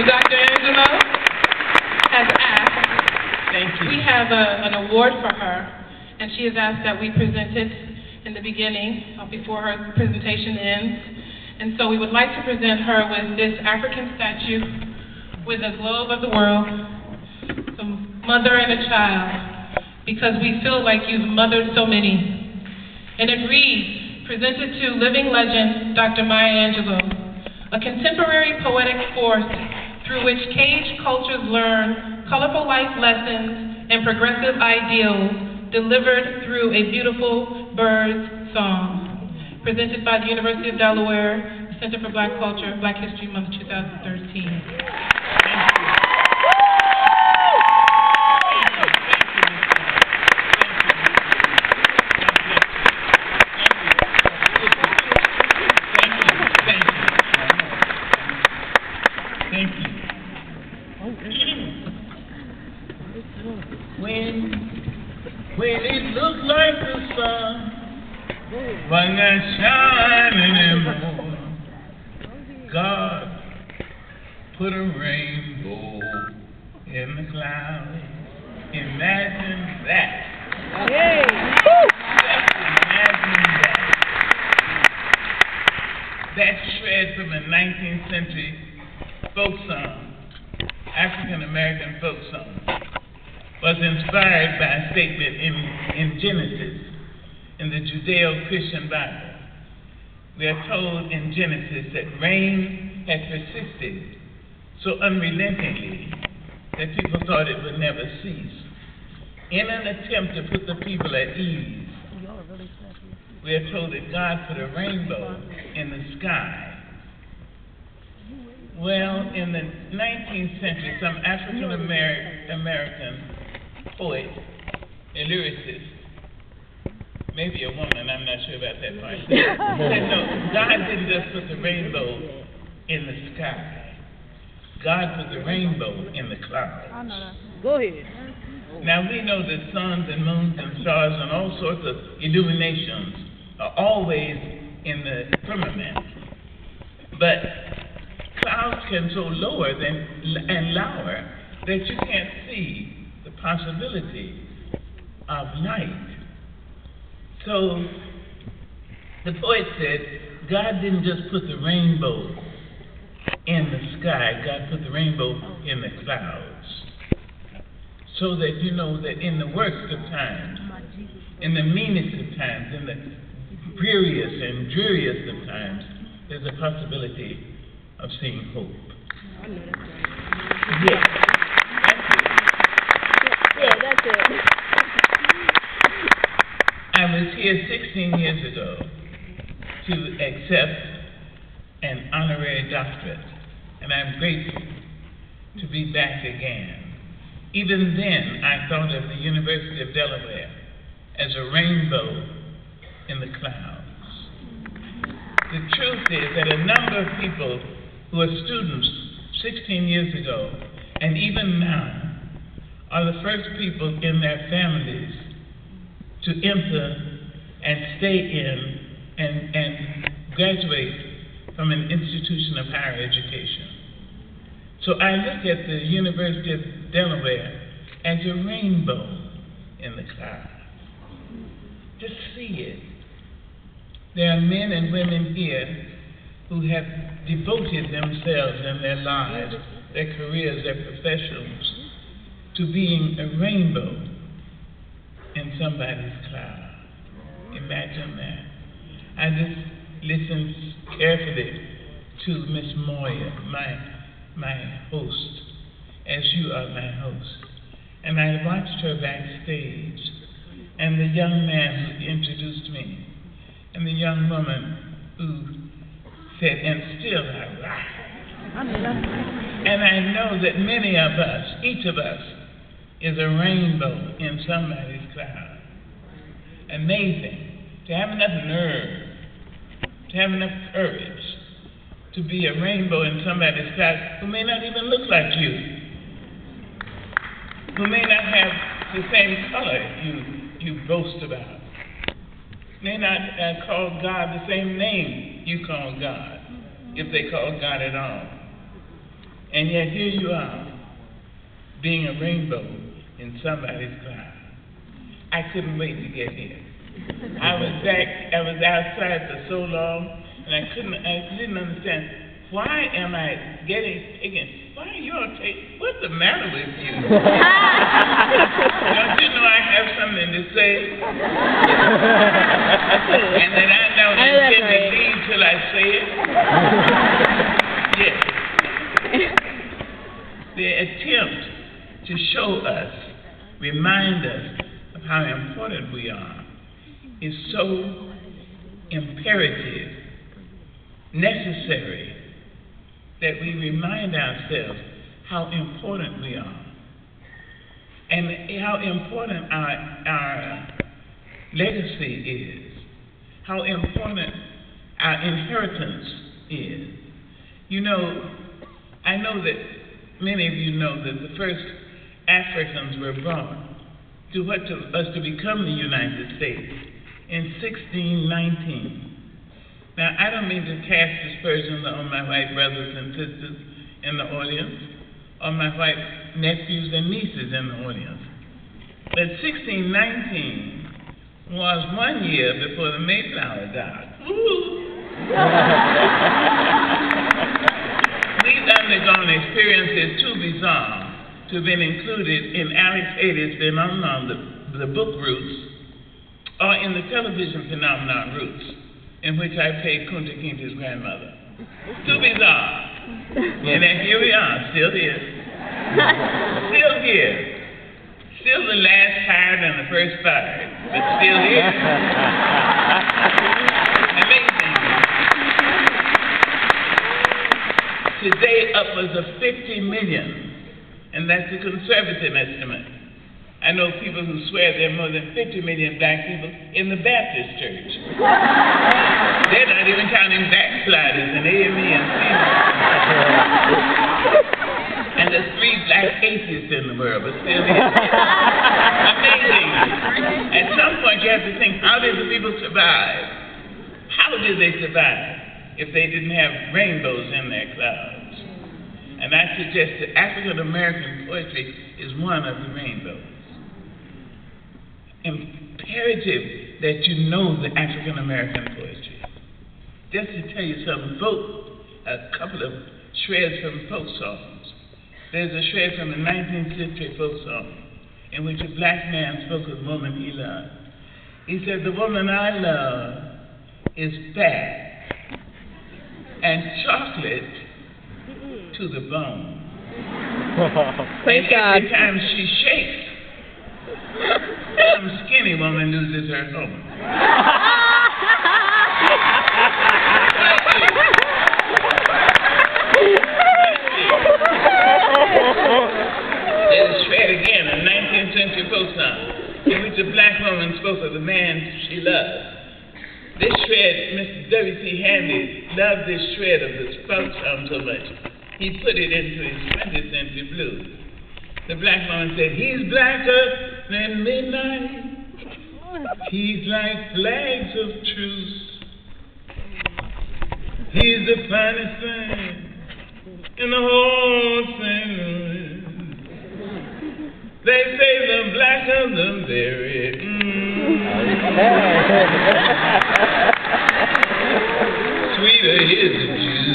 Dr. Angelou has asked, thank you. we have an award for her, and she has asked that we present it in the beginning, before her presentation ends. And so we would like to present her with this African statue with a globe of the world, the mother and a child, because we feel like you've mothered so many. And it reads, presented to living legend, Dr. Maya Angelou, a contemporary poetic force through which caged cultures learn colorful life lessons and progressive ideals delivered through a beautiful bird's song. Presented by the University of Delaware, the Center for Black Culture, Black History Month 2013. When it looked like the sun was not shining anymore, God put a rainbow in the clouds. Imagine that. Imagine that. That shred from a 19th century folk song, African American folk song, was inspired by a statement in Genesis, in the Judeo-Christian Bible. We are told in Genesis that rain had persisted so unrelentingly that people thought it would never cease. In an attempt to put the people at ease, we are told that God put a rainbow in the sky. Well, in the 19th century, some African American poet, a lyricist, maybe a woman, I'm not sure about that part, said no, God didn't just put the rainbow in the sky. God put the rainbow in the clouds. Go ahead. Now we know that suns and moons and stars and all sorts of illuminations are always in the firmament. But clouds can so lower and lower that you can't see the possibility of light. So the poet said, God didn't just put the rainbow in the sky, God put the rainbow in the clouds. So that you know that in the worst of times, in the meanest of times, in the dreariest and dreariest of times, there's a possibility of seeing hope. Yes. Yeah, that's it. I was here 16 years ago to accept an honorary doctorate, and I'm grateful to be back again. Even then, I thought of the University of Delaware as a rainbow in the clouds. The truth is that a number of people who are students 16 years ago, and even now, are the first people in their families to enter and stay in and graduate from an institution of higher education. So I look at the University of Delaware as a rainbow in the clouds. Just see it. There are men and women here who have devoted themselves in their lives, their careers, their professions, to being a rainbow in somebody's cloud. Imagine that. I just listened carefully to Miss Moya, my host, as you are my host. And I watched her backstage, and the young man who introduced me, and the young woman who said, and still I rise. And I know that many of us, each of us, is a rainbow in somebody's cloud. Amazing to have enough nerve, to have enough courage to be a rainbow in somebody's cloud who may not even look like you, who may not have the same color you boast about, may not call God the same name you call God, if they call God at all. And yet here you are, being a rainbow in somebody's cloud. I couldn't wait to get here. I was outside for so long, and I didn't understand, why am I getting taken? Why are you all taking, what's the matter with you? Don't you know I have something to say? And that I don't intend to leave till I say it? Yes. The attempt to show us, remind us of how important we are, is so imperative, necessary, that we remind ourselves how important we are and how important our legacy is, how important our inheritance is. You know, I know that many of you know that the first Africans were brought to us to become the United States in 1619. Now, I don't mean to cast dispersions on my white brothers and sisters in the audience, or my white nephews and nieces in the audience. But 1619 was 1 year before the Mayflower docked. We've undergone experiences too bizarre to have been included in Alex Haley's phenomenon, the book Roots, or in the television phenomenon Roots, in which I played Kunta Kinte's grandmother. Too bizarre. And then here we are, still here. Still here. Still the last hired and the first fired, but still here. Amazing. Today, upwards of 50 million, and that's a conservative estimate. I know people who swear there are more than 50 million black people in the Baptist church. They're not even counting backsliders and AME and C. And there's 3 black atheists in the world, but still here. Amazing. At some point you have to think, how did the people survive? How did they survive if they didn't have rainbows in their clouds? And I suggest that African American poetry is one of the rainbows. Imperative that you know the African American poetry. Just to tell you something, a couple of shreds from folk songs. There's a shred from the 19th century folk song in which a black man spoke of the woman he loved. He said, the woman I love is fat and chocolate to the bone. Praise and God. every time she shakes, some skinny woman loses her home. There's a shred again, a 19th century folk song, in which a black woman spoke of the man she loved. This shred, Mr. W.C. Handy loved this shred of this folk song so much, he put it into his 20th century blues. The black woman said, he's blacker than midnight. He's like flags of truce. He's the finest thing in the whole St. Louis. They say the blacker the berry. Sweeter is the juice.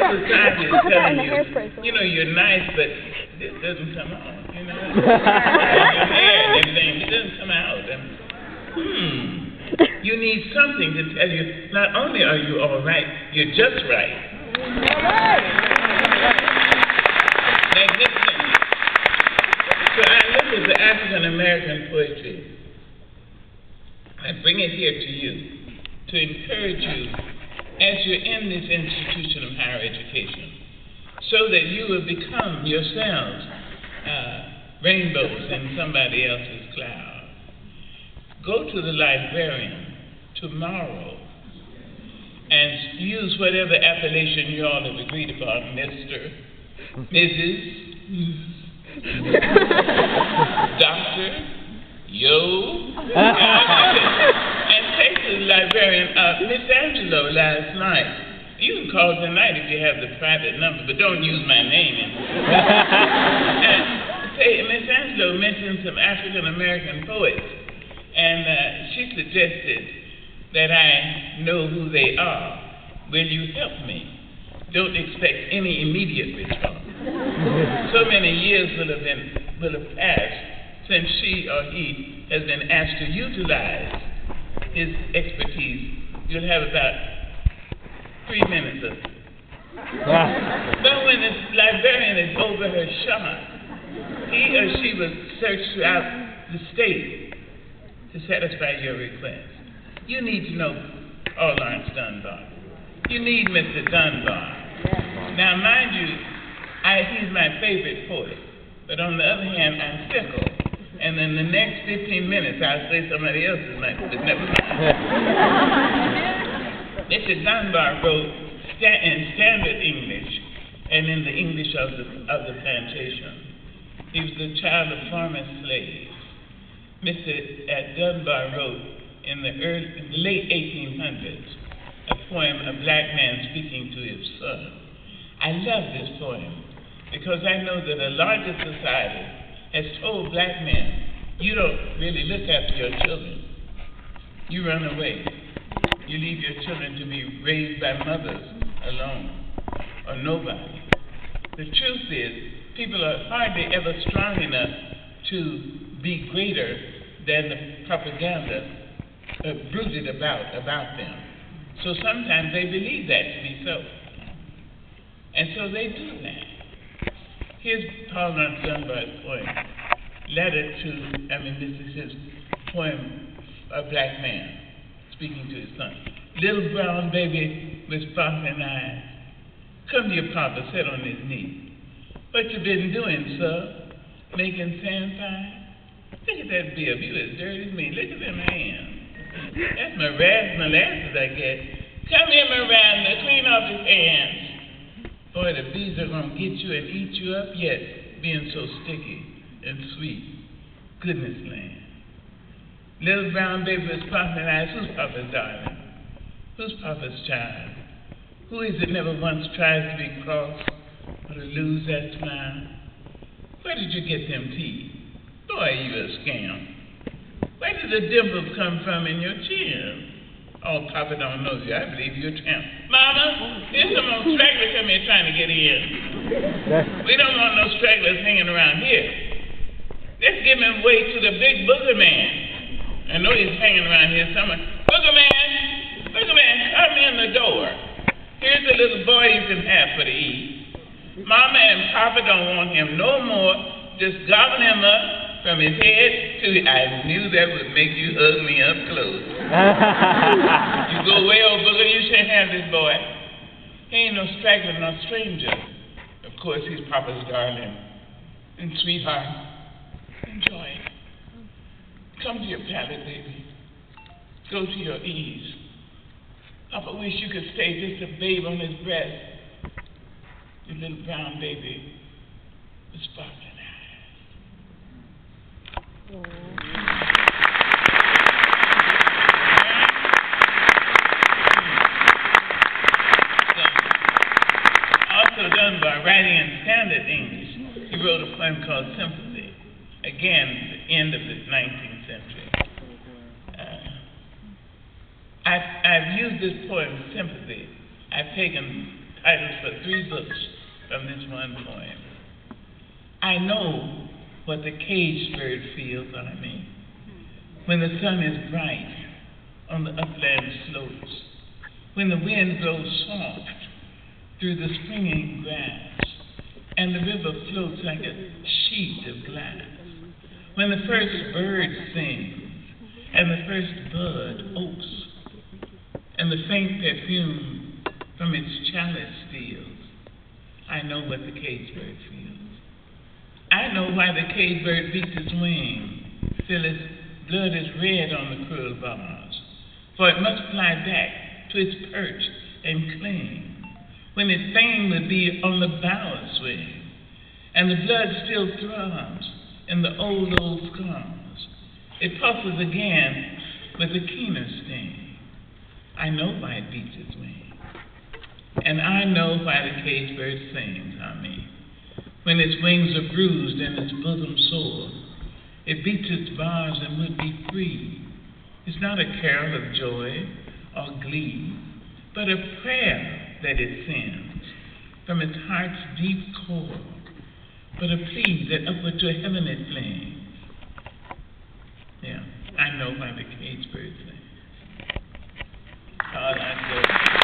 Society is telling you know, you're nice, but it doesn't come out, you know. Your hair and everything, it doesn't come out. And, you need something to tell you, not only are you all right, you're just right. Magnificent. So I look at the African American poetry. I bring it here to you to encourage you as you're in this institution of higher education, so that you will become yourselves rainbows in somebody else's cloud. Go to the librarian tomorrow and use whatever appellation you all have agreed upon, Mr., Mrs., Doctor, Yo, and take to the librarian, Miss Angelou, last night. You can call tonight if you have the private number, but don't use my name. Say, Miss Angelou mentioned some African American poets, and she suggested that I know who they are. Will you help me? Don't expect any immediate response. So many years will have passed since she or he has been asked to utilize his expertise. You'll have about 3 minutes of it. But when the librarian is over her shot, he or she will search throughout the state to satisfy your request. You need to know Paul Laurence Dunbar. You need Mr. Dunbar. Now, mind you, he's my favorite poet, but on the other hand, I'm fickle. And in the next 15 minutes, I'll say somebody else's name, but never mind. Mr. Dunbar wrote in standard English and in the English of the plantation. He was the child of former slaves. Mr. Dunbar wrote in the late 1800s a poem, A Black Man Speaking to His Son. I love this poem because I know that a larger society has told black men, you don't really look after your children. You run away. You leave your children to be raised by mothers alone or nobody. The truth is, people are hardly ever strong enough to be greater than the propaganda brooded about them. So sometimes they believe that to be so. And so they do that. Here's Paul Laurence Dunbar's poem. This is his poem, A Black Man Speaking to His Son. Little brown baby with sparkling eyes, come to your papa, sit on his knee. What you been doing, sir? Making sand pies? Look at that bib, you as dirty as me. Look at them hands. That's molasses I get. Come here, Miranda, clean off his hands. Boy, the bees are gonna get you and eat you up yet, being so sticky and sweet. Goodness land. Little brown baby with sparkling eyes, who's Papa's darling? Who's Papa's child? Who is it never once tries to be cross or to lose that smile? Where did you get them teeth? Boy, you a scam. Where did the dimples come from in your chin? Oh, Papa don't know you. I believe you're a tramp. Mama, there's some more stragglers come here trying to get in. We don't want no stragglers hanging around here. Let's give him way to the big booger man. I know he's hanging around here somewhere. Booger man, come in the door. Here's a little boy you can have for to eat. Mama and Papa don't want him no more. Just gobble him up. From his head to I knew that would make you hug me up close. You go away, old booger, you shouldn't have this boy. He ain't no straggler, no stranger. Of course, he's Papa's darling. And sweetheart, enjoy it. Come to your pallet, baby. Go to your ease. Papa wish you could stay just a babe on his breast. Your little brown baby with sparkling. Also Dunbar, writing in standard English, he wrote a poem called Sympathy. Again, the end of the 19th century. I've used this poem, Sympathy. I've taken titles for 3 books from this one poem. I know what the caged bird feels on me when the sun is bright on the upland slopes, when the wind blows soft through the springing grass and the river floats like a sheet of glass, when the first bird sings and the first bud opes and the faint perfume from its chalice steals. I know what the caged bird feels. I know why the caged bird beats its wing, till its blood is red on the cruel bars. For it must fly back to its perch and cling, when it fain would be on the bough swing, and the blood still throbs in the old scars. It pulses again with a keener sting, I know why it beats its wings. And I know why the cage bird sings, honey. When its wings are bruised and its bosom sore, it beats its bars and would be free. It's not a carol of joy or glee, but a prayer that it sends from its heart's deep core, but a plea that upward to heaven it flings. Yeah, I know why the cage bird sings. God, I